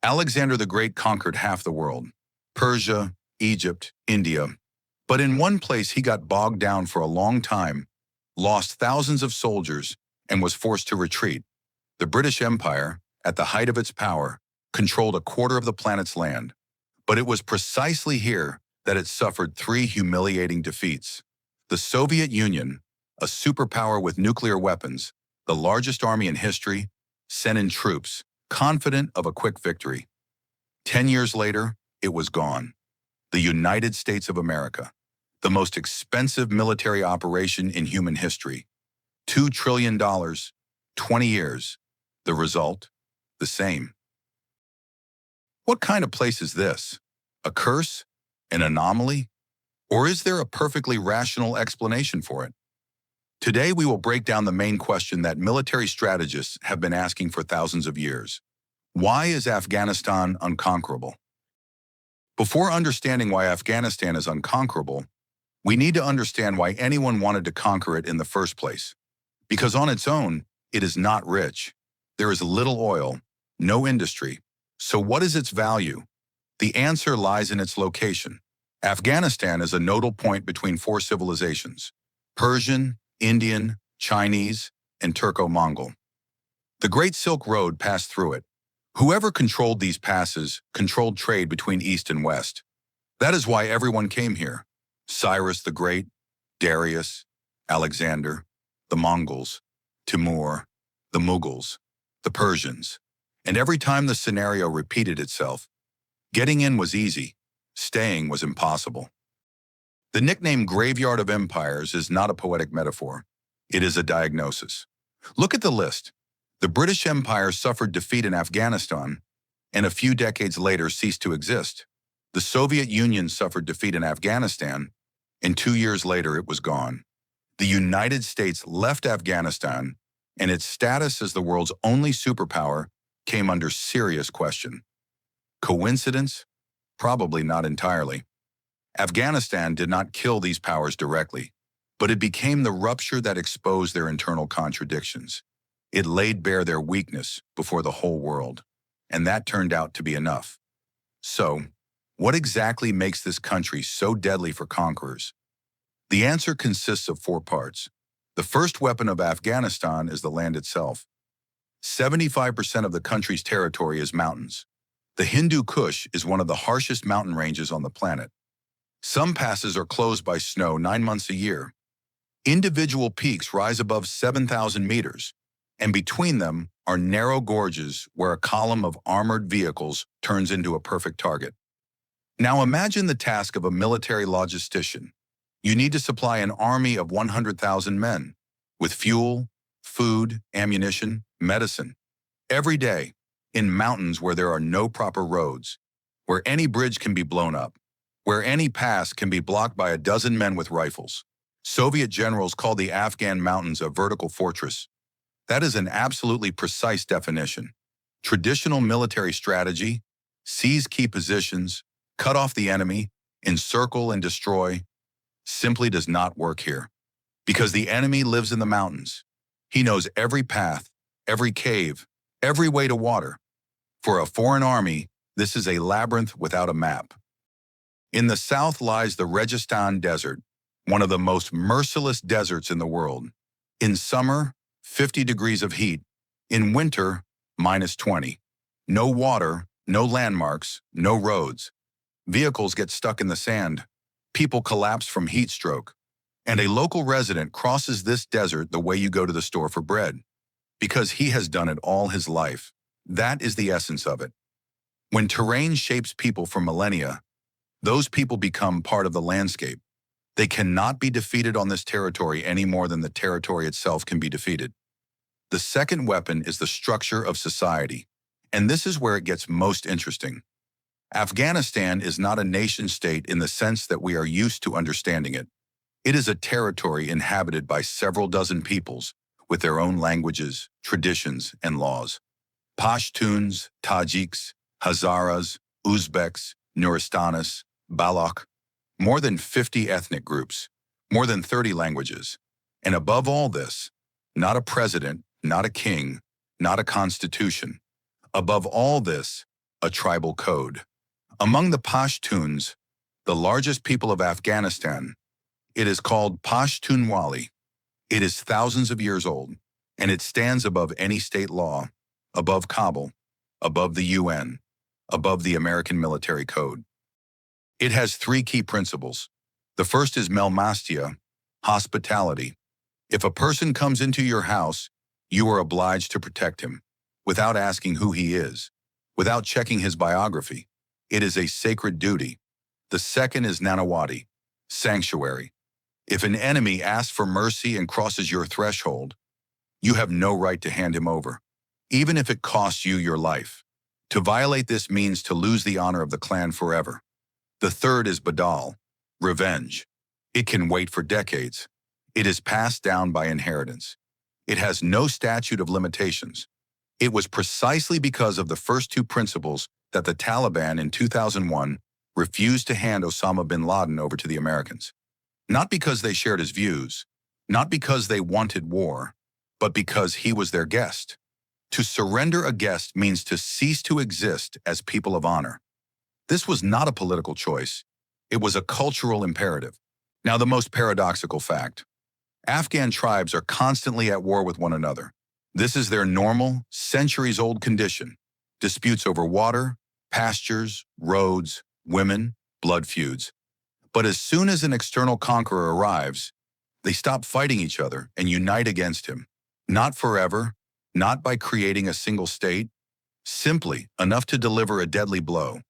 Alexander the Great conquered half the world, Persia, Egypt, India. But in one place he got bogged down for a long time, lost thousands of soldiers, and was forced to retreat. The British Empire, at the height of its power, controlled a quarter of the planet's land. But it was precisely here that it suffered three humiliating defeats. The Soviet Union, a superpower with nuclear weapons, the largest army in history, sent in troops, confident of a quick victory. 10 years later, it was gone. The United States of America, the most expensive military operation in human history. $2 trillion, 20 years. The result? The same. What kind of place is this? A curse? An anomaly? Or is there a perfectly rational explanation for it? Today we will break down the main question that military strategists have been asking for thousands of years. Why is Afghanistan unconquerable? Before understanding why Afghanistan is unconquerable, we need to understand why anyone wanted to conquer it in the first place. Because on its own, it is not rich. There is little oil, no industry. So what is its value? The answer lies in its location. Afghanistan is a nodal point between four civilizations: Persian, Indian, Chinese, and Turco-Mongol. The Great Silk Road passed through it. Whoever controlled these passes controlled trade between East and West. That is why everyone came here. Cyrus the Great, Darius, Alexander, the Mongols, Timur, the Mughals, the Persians. And every time the scenario repeated itself, getting in was easy, staying was impossible. The nickname Graveyard of Empires is not a poetic metaphor. It is a diagnosis. Look at the list. The British Empire suffered defeat in Afghanistan, and a few decades later ceased to exist. The Soviet Union suffered defeat in Afghanistan, and 2 years later it was gone. The United States left Afghanistan, and its status as the world's only superpower came under serious question. Coincidence? Probably not entirely. Afghanistan did not kill these powers directly, but it became the rupture that exposed their internal contradictions. It laid bare their weakness before the whole world, and that turned out to be enough. So, what exactly makes this country so deadly for conquerors? The answer consists of four parts. The first weapon of Afghanistan is the land itself. 75% of the country's territory is mountains. The Hindu Kush is one of the harshest mountain ranges on the planet. Some passes are closed by snow 9 months a year. Individual peaks rise above 7,000 meters, and between them are narrow gorges where a column of armored vehicles turns into a perfect target. Now imagine the task of a military logistician. You need to supply an army of 100,000 men with fuel, food, ammunition, medicine, every day, in mountains where there are no proper roads, where any bridge can be blown up, where any pass can be blocked by a dozen men with rifles. Soviet generals called the Afghan mountains a vertical fortress. That is an absolutely precise definition. Traditional military strategy, seize key positions, cut off the enemy, encircle and destroy, simply does not work here. Because the enemy lives in the mountains. He knows every path, every cave, every way to water. For a foreign army, this is a labyrinth without a map. In the south lies the Registan Desert, one of the most merciless deserts in the world. In summer, 50 degrees of heat. In winter, -20. No water, no landmarks, no roads. Vehicles get stuck in the sand. People collapse from heat stroke. And a local resident crosses this desert the way you go to the store for bread, because he has done it all his life. That is the essence of it. When terrain shapes people for millennia, those people become part of the landscape. They cannot be defeated on this territory any more than the territory itself can be defeated. The second weapon is the structure of society, and this is where it gets most interesting. Afghanistan is not a nation-state in the sense that we are used to understanding it. It is a territory inhabited by several dozen peoples with their own languages, traditions, and laws. Pashtuns, Tajiks, Hazaras, Uzbeks, Nuristanis, Baloch, more than 50 ethnic groups, more than 30 languages. And above all this, not a president, not a king, not a constitution. Above all this, a tribal code. Among the Pashtuns, the largest people of Afghanistan, it is called Pashtunwali. It is thousands of years old, and it stands above any state law, above Kabul, above the UN, above the American military code. It has three key principles. The first is melmastia, hospitality. If a person comes into your house, you are obliged to protect him, without asking who he is, without checking his biography. It is a sacred duty. The second is nanawati, sanctuary. If an enemy asks for mercy and crosses your threshold, you have no right to hand him over, even if it costs you your life. To violate this means to lose the honor of the clan forever. The third is badal, revenge. It can wait for decades. It is passed down by inheritance. It has no statute of limitations. It was precisely because of the first two principles that the Taliban in 2001 refused to hand Osama bin Laden over to the Americans. Not because they shared his views, not because they wanted war, but because he was their guest. To surrender a guest means to cease to exist as people of honor. This was not a political choice. It was a cultural imperative. Now, the most paradoxical fact. Afghan tribes are constantly at war with one another. This is their normal, centuries-old condition. Disputes over water, pastures, roads, women, blood feuds. But as soon as an external conqueror arrives, they stop fighting each other and unite against him. Not forever, not by creating a single state, simply enough to deliver a deadly blow.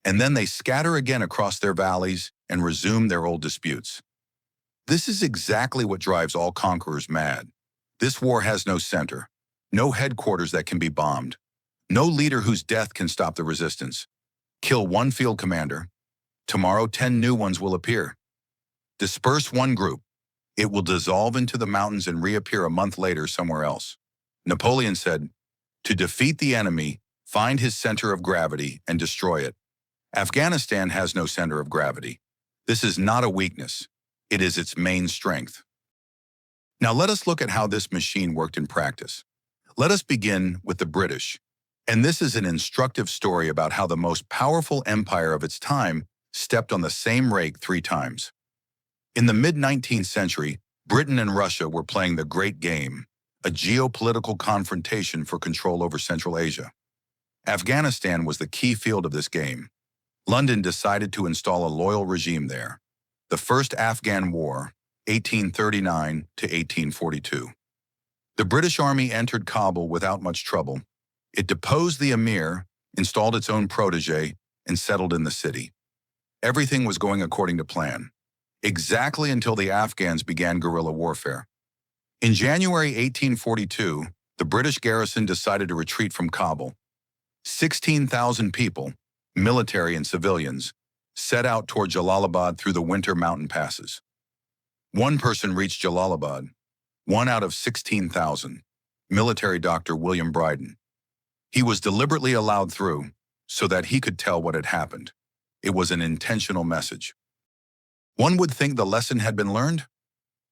And then they scatter again across their valleys and resume their old disputes. This is exactly what drives all conquerors mad. This war has no center, no headquarters that can be bombed, no leader whose death can stop the resistance. Kill one field commander, tomorrow 10 new ones will appear. Disperse one group, it will dissolve into the mountains and reappear a month later somewhere else. Napoleon said, to defeat the enemy, find his center of gravity and destroy it. Afghanistan has no center of gravity. This is not a weakness. It is its main strength. Now let us look at how this machine worked in practice. Let us begin with the British. And this is an instructive story about how the most powerful empire of its time stepped on the same rake 3 times. In the mid-19th century, Britain and Russia were playing the Great Game, a geopolitical confrontation for control over Central Asia. Afghanistan was the key field of this game. London decided to install a loyal regime there. The First Afghan War, 1839 to 1842. The British Army entered Kabul without much trouble. It deposed the emir, installed its own protege, and settled in the city. Everything was going according to plan, exactly until the Afghans began guerrilla warfare. In January 1842, the British garrison decided to retreat from Kabul. 16,000 people, military and civilians, set out toward Jalalabad through the winter mountain passes. One person reached Jalalabad, 1 out of 16,000, military doctor William Bryden. He was deliberately allowed through so that he could tell what had happened. It was an intentional message. One would think the lesson had been learned?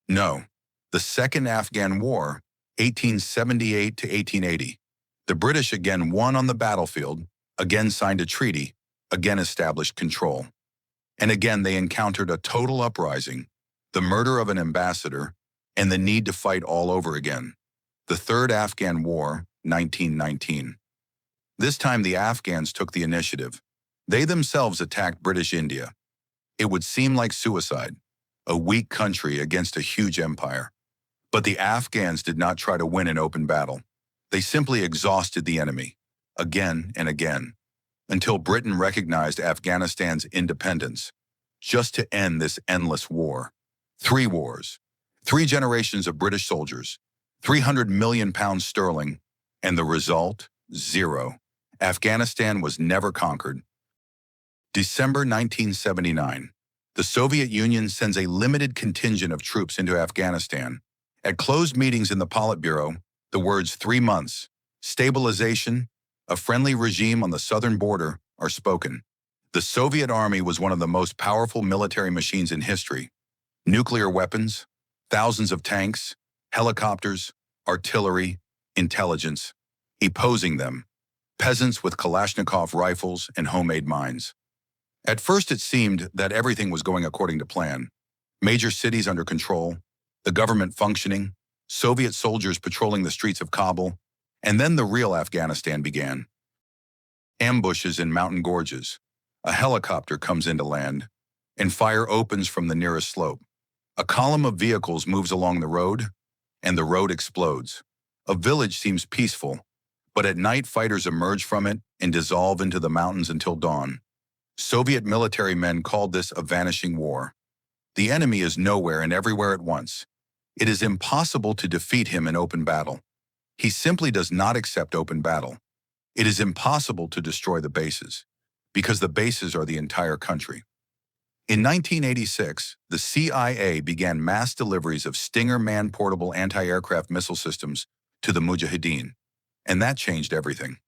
No. The Second Afghan War, 1878 to 1880. The British again won on the battlefield, again signed a treaty, again established control. And again they encountered a total uprising, the murder of an ambassador, and the need to fight all over again. The Third Afghan War, 1919. This time the Afghans took the initiative. They themselves attacked British India. It would seem like suicide, a weak country against a huge empire. But the Afghans did not try to win an open battle. They simply exhausted the enemy, again and again, until Britain recognized Afghanistan's independence, just to end this endless war. 3 wars, 3 generations of British soldiers, 300 million pounds sterling, and the result, 0. Afghanistan was never conquered. December 1979. The Soviet Union sends a limited contingent of troops into Afghanistan. At closed meetings in the Politburo, the words 3 months, stabilization, a friendly regime on the southern border are spoken. The Soviet Army was one of the most powerful military machines in history. Nuclear weapons, thousands of tanks, helicopters, artillery, intelligence, opposing them. peasants with Kalashnikov rifles and homemade mines. At first it seemed that everything was going according to plan. Major cities under control, the government functioning, Soviet soldiers patrolling the streets of Kabul, and then the real Afghanistan began. Ambushes in mountain gorges. A helicopter comes into land, and fire opens from the nearest slope. A column of vehicles moves along the road, and the road explodes. A village seems peaceful, but at night fighters emerge from it and dissolve into the mountains until dawn. Soviet military men called this a vanishing war. The enemy is nowhere and everywhere at once. It is impossible to defeat him in open battle. He simply does not accept open battle. It is impossible to destroy the bases, because the bases are the entire country. In 1986, the CIA began mass deliveries of Stinger man-portable anti-aircraft missile systems to the Mujahideen, and that changed everything.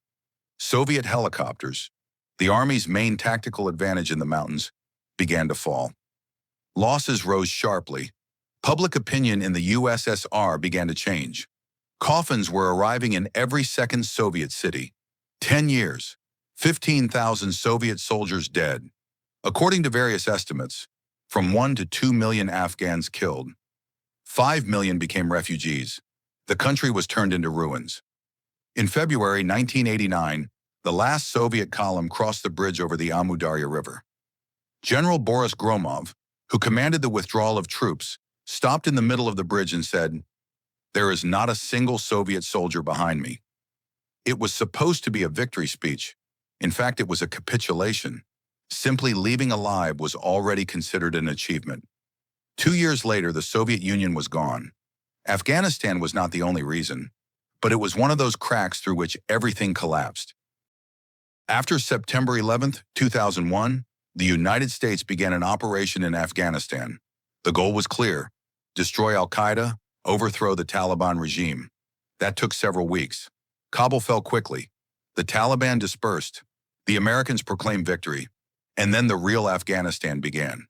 Soviet helicopters, the Army's main tactical advantage in the mountains, began to fall. Losses rose sharply. Public opinion in the USSR began to change. Coffins were arriving in every second Soviet city. 10 years, 15,000 Soviet soldiers dead. According to various estimates, from 1 to 2 million Afghans killed. 5 million became refugees. The country was turned into ruins. In February 1989, the last Soviet column crossed the bridge over the Amu Darya River. General Boris Gromov, who commanded the withdrawal of troops, stopped in the middle of the bridge and said, "There is not a single Soviet soldier behind me." It was supposed to be a victory speech. In fact, it was a capitulation. Simply leaving alive was already considered an achievement. 2 years later, the Soviet Union was gone. Afghanistan was not the only reason, but it was one of those cracks through which everything collapsed. After September 11, 2001, the United States began an operation in Afghanistan. The goal was clear: destroy al-Qaeda, overthrow the Taliban regime. That took several weeks. Kabul fell quickly. The Taliban dispersed. The Americans proclaimed victory. And then the real Afghanistan began.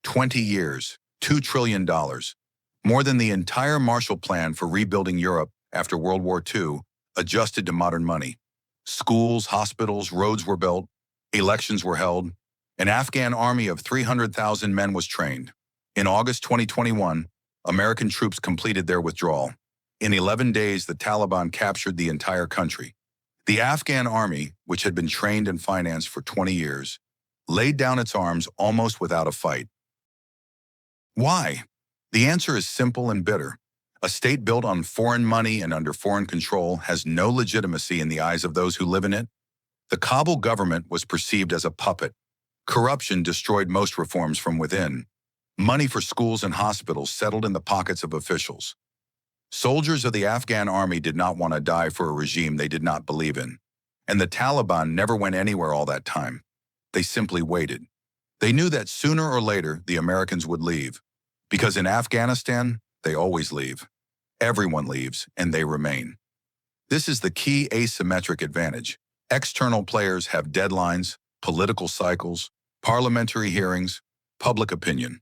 20 years, $2 trillion, more than the entire Marshall Plan for rebuilding Europe after World War II, adjusted to modern money. Schools, hospitals, roads were built, elections were held. An Afghan army of 300,000 men was trained. In August 2021, American troops completed their withdrawal. In 11 days, the Taliban captured the entire country. The Afghan army, which had been trained and financed for 20 years, laid down its arms almost without a fight. Why? The answer is simple and bitter. A state built on foreign money and under foreign control has no legitimacy in the eyes of those who live in it. The Kabul government was perceived as a puppet. Corruption destroyed most reforms from within. Money for schools and hospitals settled in the pockets of officials. Soldiers of the Afghan army did not want to die for a regime they did not believe in. And the Taliban never went anywhere all that time. They simply waited. They knew that sooner or later the Americans would leave. Because in Afghanistan, they always leave. Everyone leaves, and they remain. This is the key asymmetric advantage. External players have deadlines, political cycles, parliamentary hearings, public opinion.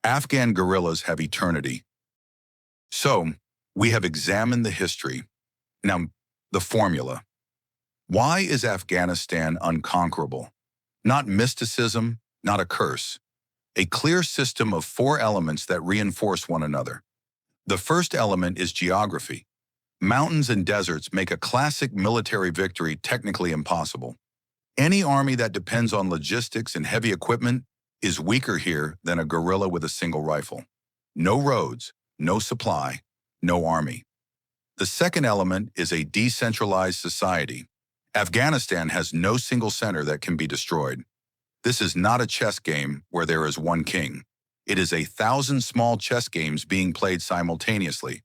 Afghan guerrillas have eternity. So, we have examined the history. Now, the formula. Why is Afghanistan unconquerable? Not mysticism, not a curse. A clear system of 4 elements that reinforce one another. The first element is geography. Mountains and deserts make a classic military victory technically impossible. Any army that depends on logistics and heavy equipment is weaker here than a guerrilla with a single rifle. No roads, no supply, no army. The second element is a decentralized society. Afghanistan has no single center that can be destroyed. This is not a chess game where there is one king. It is 1,000 small chess games being played simultaneously.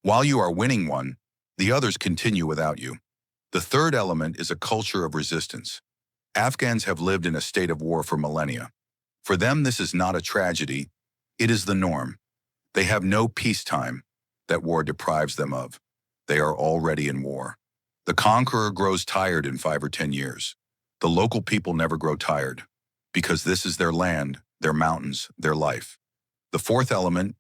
While you are winning one, the others continue without you. The third element is a culture of resistance. Afghans have lived in a state of war for millennia. For them, this is not a tragedy. It is the norm. They have no peacetime that war deprives them of. They are already in war. The conqueror grows tired in 5 or 10 years. The local people never grow tired, because this is their land, their mountains, their life. The fourth element,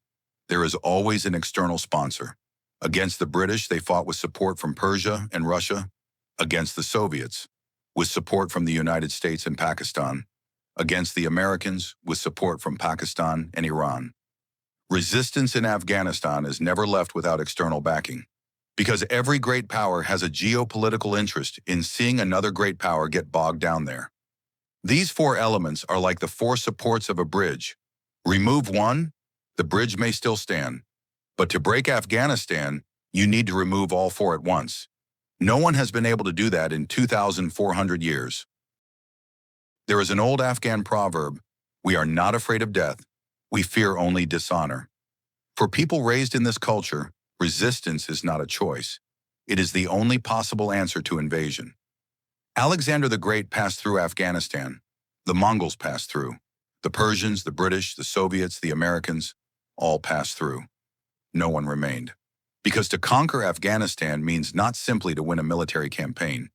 there is always an external sponsor. Against the British, they fought with support from Persia and Russia. against the Soviets, with support from the United States and Pakistan, against the Americans, with support from Pakistan and Iran. Resistance in Afghanistan is never left without external backing, because every great power has a geopolitical interest in seeing another great power get bogged down there. These four elements are like the four supports of a bridge. Remove one, the bridge may still stand. But to break Afghanistan, you need to remove all four at once. No one has been able to do that in 2,400 years. There is an old Afghan proverb, "We are not afraid of death, we fear only dishonor." For people raised in this culture, resistance is not a choice. It is the only possible answer to invasion. Alexander the Great passed through Afghanistan. The Mongols passed through. The Persians, the British, the Soviets, the Americans, all passed through. No one remained. Because to conquer Afghanistan means not simply to win a military campaign.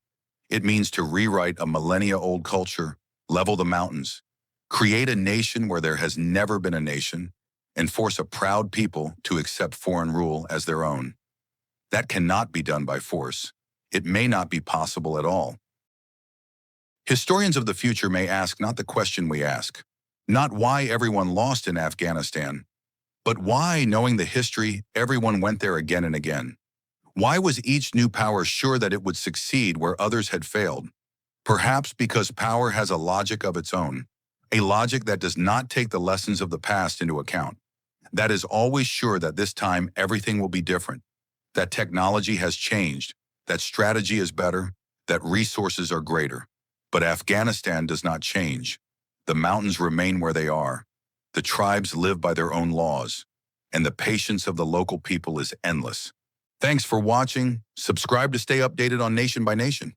It means to rewrite a millennia-old culture, level the mountains, create a nation where there has never been a nation, and force a proud people to accept foreign rule as their own. That cannot be done by force. It may not be possible at all. Historians of the future may ask not the question we ask, not why everyone lost in Afghanistan, but why, knowing the history, everyone went there again and again. Why was each new power sure that it would succeed where others had failed? Perhaps because power has a logic of its own, a logic that does not take the lessons of the past into account, that is always sure that this time everything will be different, that technology has changed, that strategy is better, that resources are greater. But Afghanistan does not change. The mountains remain where they are. The tribes live by their own laws, and the patience of the local people is endless. Thanks for watching. Subscribe to stay updated on Nation by Nation.